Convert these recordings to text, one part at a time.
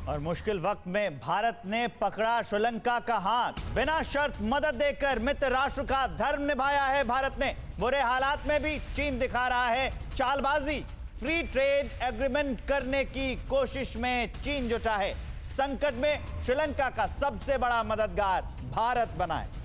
और मुश्किल वक्त में भारत ने पकड़ा श्रीलंका का हाथ। बिना शर्त मदद देकर मित्र राष्ट्र का धर्म निभाया है भारत ने। बुरे हालात में भी चीन दिखा रहा है चालबाजी। फ्री ट्रेड एग्रीमेंट करने की कोशिश में चीन जुटा है। संकट में श्रीलंका का सबसे बड़ा मददगार भारत बना है।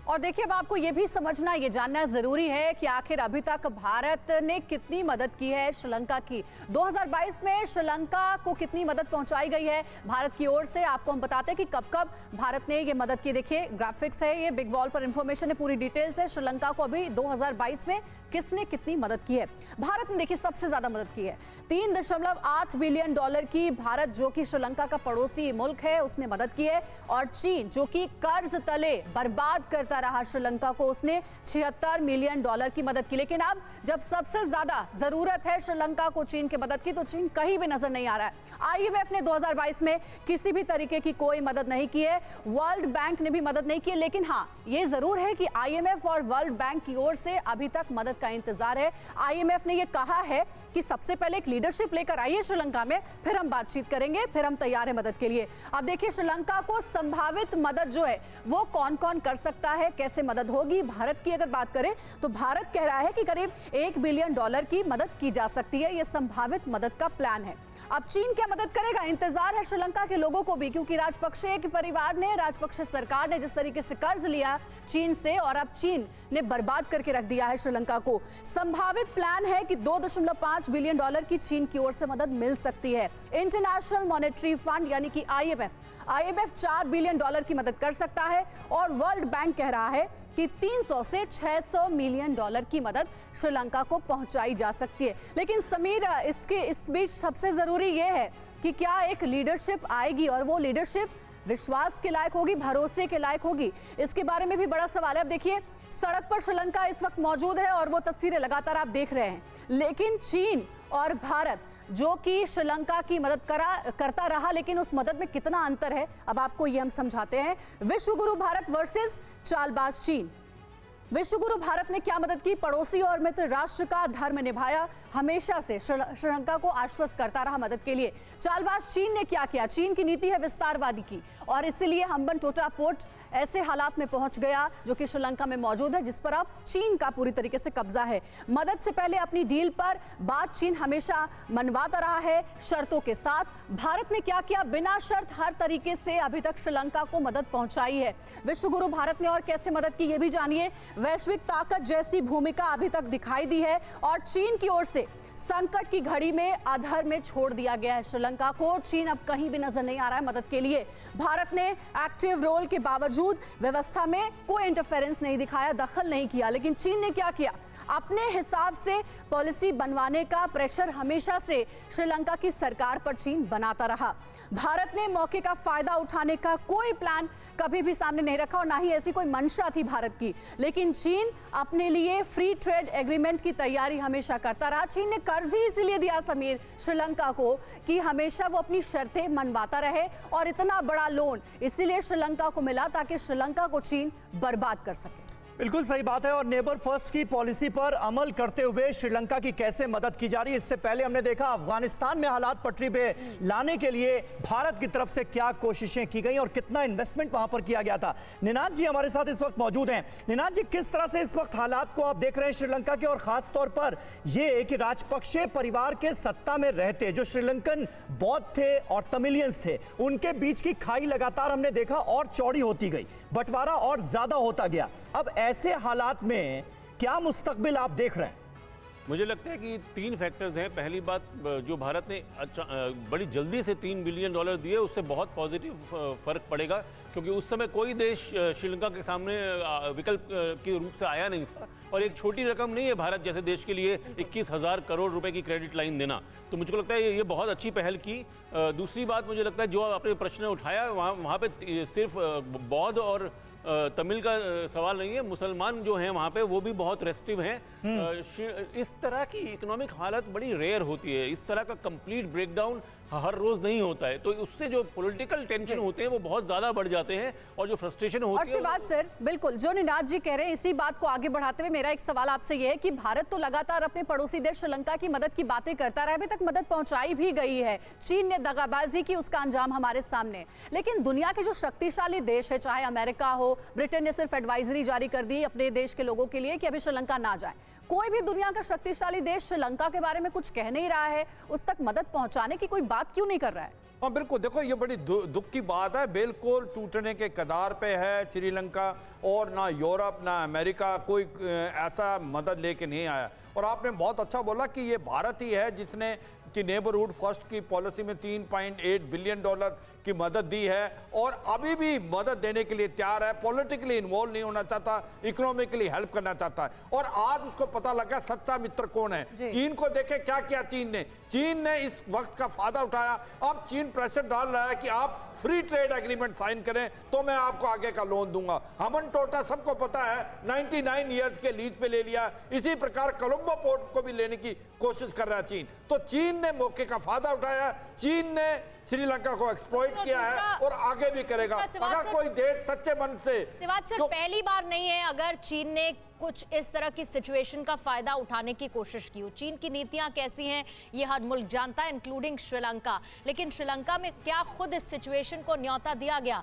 और देखिए, अब आपको यह भी समझना, ये जानना जरूरी है कि आखिर अभी तक भारत ने कितनी मदद की है श्रीलंका की। 2022 में श्रीलंका को कितनी मदद पहुंचाई गई है भारत की ओर से, आपको हम बताते हैं कि कब कब भारत ने ये मदद की। देखिए, ग्राफिक्स है, ये बिग वॉल पर इंफॉर्मेशन है, पूरी डिटेल्स है। श्रीलंका को अभी 2022 में किसने कितनी मदद की है। भारत ने देखिए सबसे ज्यादा मदद की है, $3.8 बिलियन की भारत, जो कि श्रीलंका का पड़ोसी मुल्क है, उसने मदद की है। और चीन, जो कि कर्ज तले बर्बाद करता रहा श्रीलंका को, उसने $76 मिलियन की मदद की। लेकिन अब जब सबसे ज्यादा जरूरत है श्रीलंका को चीन की मदद की, तो चीन कहीं भी नजर नहीं आ रहा है। IMF ने 2022 में किसी भी तरीके की कोई मदद नहीं की है, वर्ल्ड बैंक ने भी मदद नहीं की है। लेकिन हाँ, ये जरूर है कि IMF और वर्ल्ड बैंक की ओर से अभी तक मदद का इंतजार है। IMF ने यह कहा है कि सबसे पहले एक लीडरशिप लेकर आइए श्रीलंका में, फिर हम बातचीत करेंगे, फिर हम तैयार है मदद के लिए। अब देखिए, श्रीलंका को संभावित मदद जो है वो कौन कौन कर सकता है, कैसे मदद होगी। भारत की अगर बात करें तो भारत कह रहा है कि करीब $1 बिलियन की मदद की जा सकती है। यह संभावित मदद का प्लान है। अब चीन क्या मदद करेगा, इंतजार है श्रीलंका के लोगों को भी, क्योंकि राजपक्षे के परिवार ने, राजपक्षे सरकार ने जिस तरीके से कर्ज लिया चीन से, और अब चीन ने बर्बाद करके रख दिया है श्रीलंका को। संभावित प्लान है कि $2.5 बिलियन की चीन की ओर से मदद मिल सकती है। इंटरनेशनल मॉनेटरी फंड यानी कि IMF $4 बिलियन की मदद कर सकता है, और वर्ल्ड बैंक कह रहा है कि 300 से 600 मिलियन डॉलर की मदद श्रीलंका को पहुंचाई जा सकती है। लेकिन समीर, इस बीच सबसे जरूरी यह है कि क्या एक लीडरशिप आएगी, और वो लीडरशिप विश्वास के लायक होगी, भरोसे के लायक होगी। इसके बारे में भी बड़ा सवाल है। अब देखिए, सड़क पर श्रीलंका इस वक्त मौजूद है और वो तस्वीरें लगातार आप देख रहे हैं। लेकिन चीन और भारत, जो कि श्रीलंका की मदद करता रहा, लेकिन उस मदद में कितना अंतर है, अब आपको ये हम समझाते हैं। विश्वगुरु भारत वर्सेस चालबाज चीन। विश्वगुरु भारत ने क्या मदद की, पड़ोसी और मित्र राष्ट्र का धर्म निभाया, हमेशा से श्रीलंका को आश्वस्त करता रहा मदद के लिए। चालबाज चीन ने क्या किया, चीन की नीति है विस्तारवादी की, और इसीलिए हम्बनटोटा पोर्ट ऐसे हालात में पहुंच गया जो कि श्रीलंका में मौजूद है, जिस पर अब चीन का पूरी तरीके से कब्जा है। मदद से पहले अपनी डील पर बात चीन हमेशा मनवाता रहा है शर्तों के साथ। भारत ने क्या किया, बिना शर्त हर तरीके से अभी तक श्रीलंका को मदद पहुंचाई है। विश्वगुरु भारत ने और कैसे मदद की, ये भी जानिए। वैश्विक ताकत जैसी भूमिका अभी तक दिखाई दी है, और चीन की ओर से संकट की घड़ी में अधर में छोड़ दिया गया है श्रीलंका को। चीन अब कहीं भी नजर नहीं आ रहा है मदद के लिए। भारत ने एक्टिव रोल के बावजूद व्यवस्था में कोई इंटरफेरेंस नहीं दिखाया, दखल नहीं किया। लेकिन चीन ने क्या किया, अपने हिसाब से पॉलिसी बनवाने का प्रेशर हमेशा से श्रीलंका की सरकार पर चीन बनाता रहा। भारत ने मौके का फायदा उठाने का कोई प्लान कभी भी सामने नहीं रखा, और ना ही ऐसी कोई मंशा थी भारत की। लेकिन चीन अपने लिए फ्री ट्रेड एग्रीमेंट की तैयारी हमेशा करता रहा। चीन ने कर्ज ही इसीलिए दिया समीर श्रीलंका को कि हमेशा वो अपनी शर्तें मनवाता रहे, और इतना बड़ा लोन इसीलिए श्रीलंका को मिला ताकि श्रीलंका को चीन बर्बाद कर सके। बिल्कुल सही बात है। और नेबर फर्स्ट की पॉलिसी पर अमल करते हुए श्रीलंका की कैसे मदद की जा रही है। इससे पहले हमने देखा अफगानिस्तान में हालात पटरी पे लाने के लिए भारत की तरफ से क्या कोशिशें की गई और कितना इन्वेस्टमेंट वहां पर किया गया था। निनाद जी हमारे साथ इस वक्त मौजूद हैं। निनाद जी, किस तरह से इस वक्त हालात को आप देख रहे हैं श्रीलंका के, और खास तौर पर यह कि राजपक्षे परिवार के सत्ता में रहते जो श्रीलंकन बौद्ध थे और तमिलियंस थे, उनके बीच की खाई लगातार हमने देखा और चौड़ी होती गई, बंटवारा और ज्यादा होता गया। अब ऐसे हालात में क्या मुस्तकबिल आप देख रहे हैं? मुझे लगता है कि 3 फैक्टर्स हैं। पहली बात, जो भारत ने बड़ी जल्दी से $3 बिलियन दिए, उससे बहुत पॉजिटिव फर्क पड़ेगा, क्योंकि उस समय कोई देश श्रीलंका के सामने विकल्प के रूप से आया नहीं था, और एक छोटी रकम नहीं है भारत जैसे देश के लिए 21,000 करोड़ रुपए की क्रेडिट लाइन देना। तो मुझको लगता है ये बहुत अच्छी पहल की। दूसरी बात, मुझे लगता है जो आपने प्रश्न उठाया, वहाँ पे सिर्फ बौद्ध और तमिल का सवाल नहीं है, मुसलमान जो हैं वहाँ पे वो भी बहुत रेस्ट्रिक्टिव हैं। इस तरह की इकोनॉमिक हालत बड़ी रेयर होती है। इस तरह का कंप्लीट ब्रेकडाउन हर रोज नहीं होता है, तो उससे जो पॉलिटिकल टेंशन होते हैं वो बहुत ज्यादा बढ़ जाते हैं और जो फ्रस्ट्रेशन और होती है सिवात सर, बिल्कुल जो निनाद जी कह रहे हैं, इसी बात को आगे बढ़ाते हुए मेरा एक सवाल आपसे यह है कि भारत तो लगातार अपने पड़ोसी देश श्रीलंका की मदद की बातें करता रहा, अभी तक मदद पहुंचाई भी गई है, चीन ने दगाबाजी की, उसका अंजाम हमारे सामने। लेकिन दुनिया के जो शक्तिशाली देश है, चाहे अमेरिका हो, ब्रिटेन ने सिर्फ एडवाइजरी जारी कर दी अपने देश के लोगों के लिए कि अभी श्रीलंका ना जाए, कोई भी दुनिया का शक्तिशाली देश श्रीलंका के बारे में कुछ कह नहीं रहा है, उस तक मदद पहुंचाने की कोई बात क्यों नहीं कर रहा है? हाँ बिल्कुल, देखो ये बड़ी दुख की बात है, बिल्कुल टूटने के कगार पे है श्रीलंका, और ना यूरोप ना अमेरिका कोई ऐसा मदद लेके नहीं आया। और आपने बहुत अच्छा बोला कि ये भारत ही है जिसने कि नेबरहुड फर्स्ट की पॉलिसी में $3.8 बिलियन की मदद दी है, और अभी भी मदद देने के लिए तैयार है, पॉलिटिकली इन्वॉल्व नहीं होना चाहता, इकोनॉमिकली हेल्प करना चाहता है। और आज उसको पता लगा सच्चा मित्र कौन है। चीन को देखे क्या किया चीन ने इस वक्त का फायदा उठाया। अब चीन प्रेशर डाल रहा है कि आप फ्री ट्रेड एग्रीमेंट साइन करें तो मैं आपको आगे का लोन दूंगा। हमन टोटा सबको पता है 99 इयर्स के लीज पे ले लिया, इसी प्रकार कोलंबो पोर्ट को भी लेने की कोशिश कर रहा है चीन। तो चीन ने मौके का फायदा उठाया, चीन ने श्रीलंका को एक्सप्लॉइट किया है और आगे भी करेगा। अगर कोई देश सच्चे मन से, सिवात सर, पहली बार नहीं है अगर चीन ने कुछ इस तरह की सिचुएशन का फायदा उठाने की कोशिश की हो। चीन की नीतियां कैसी हैं ये हर मुल्क जानता है, इंक्लूडिंग श्रीलंका। लेकिन श्रीलंका में क्या खुद इस सिचुएशन को न्योता दिया गया?